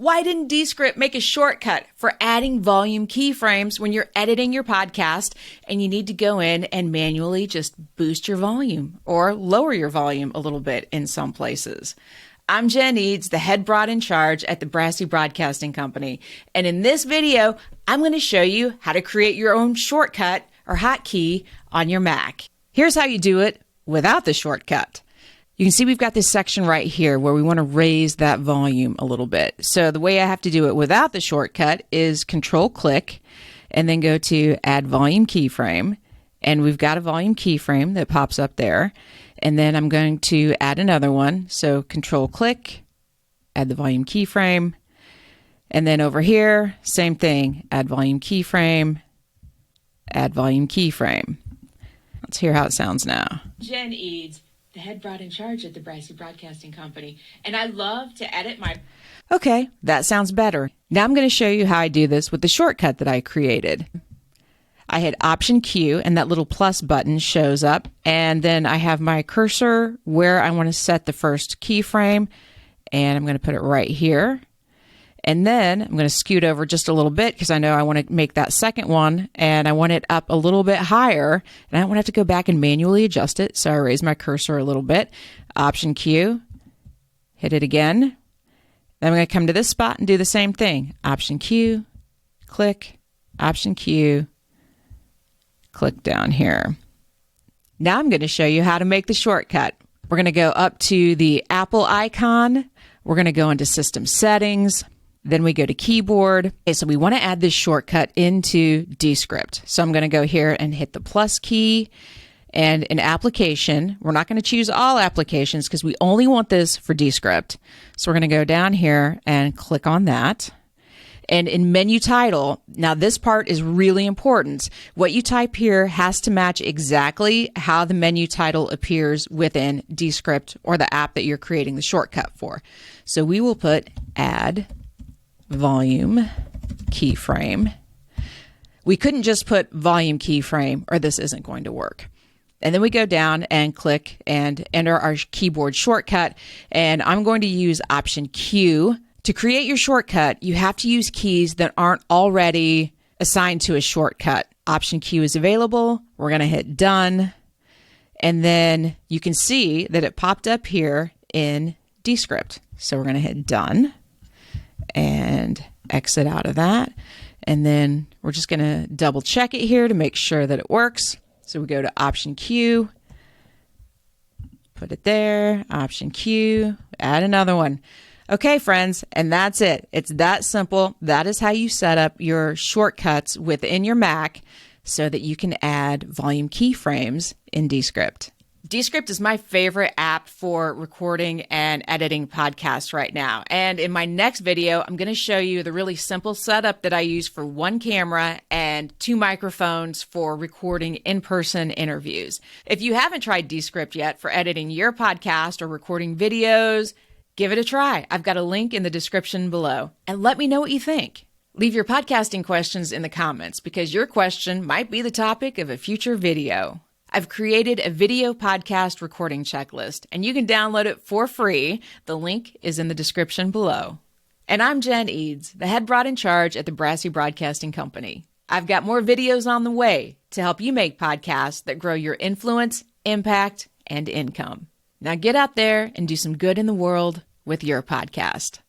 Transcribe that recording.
Why didn't Descript make a shortcut for adding volume keyframes when you're editing your podcast and you need to go in and manually just boost your volume or lower your volume a little bit in some places? I'm Jen Eads, the head broad in charge at the Brassy Broadcasting Company. And in this video, I'm going to show you how to create your own shortcut or hotkey on your Mac. Here's how you do it without the shortcut. You can see we've got this section right here where we want to raise that volume a little bit. So the way I have to do it without the shortcut is Control-click and then go to Add Volume Keyframe. And we've got a volume keyframe that pops up there. And then I'm going to add another one. So Control-click, add the volume keyframe. And then over here, same thing, add volume keyframe, add volume keyframe. Let's hear how it sounds now. Jen Eads, the head broad in charge at the Brassy Broadcasting Company, and I love to edit my... Okay, that sounds better. Now I'm going to show you how I do this with the shortcut that I created. I hit Option Q, and that little plus button shows up, and then I have my cursor where I want to set the first keyframe, and I'm going to put it right here. And then I'm going to scoot over just a little bit because I know I want to make that second one and I want it up a little bit higher and I don't want to have to go back and manually adjust it. So I raise my cursor a little bit, Option Q, hit it again. Then I'm going to come to this spot and do the same thing. Option Q, click, Option Q, click down here. Now I'm going to show you how to make the shortcut. We're going to go up to the Apple icon. We're going to go into System Settings. Then we go to Keyboard. Okay, so we want to add this shortcut into Descript. So I'm going to go here and hit the plus key. And in Application, we're not going to choose all applications because we only want this for Descript. So we're going to go down here and click on that. And in Menu Title, now this part is really important. What you type here has to match exactly how the menu title appears within Descript or the app that you're creating the shortcut for. So we will put Add Volume Keyframe. We couldn't just put Volume Keyframe or this isn't going to work. And then we go down and click and enter our keyboard shortcut. And I'm going to use Option Q. To create your shortcut, you have to use keys that aren't already assigned to a shortcut. Option Q is available. We're going to hit Done. And then you can see that it popped up here in Descript. So we're going to hit Done and exit out of that. And then we're just going to double check it here to make sure that it works. So we go to Option Q, put it there, Option Q, add another one. Okay, friends, and that's it. It's that simple. That is how you set up your shortcuts within your Mac so that you can add volume keyframes in Descript. Descript is my favorite app for recording and editing podcasts right now. And in my next video, I'm going to show you the really simple setup that I use for one camera and 2 microphones for recording in-person interviews. If you haven't tried Descript yet for editing your podcast or recording videos, give it a try. I've got a link in the description below. And let me know what you think. Leave your podcasting questions in the comments because your question might be the topic of a future video. I've created a video podcast recording checklist, and you can download it for free. The link is in the description below. And I'm Jen Eads, the head broad in charge at the Brassy Broadcasting Company. I've got more videos on the way to help you make podcasts that grow your influence, impact, and income. Now get out there and do some good in the world with your podcast.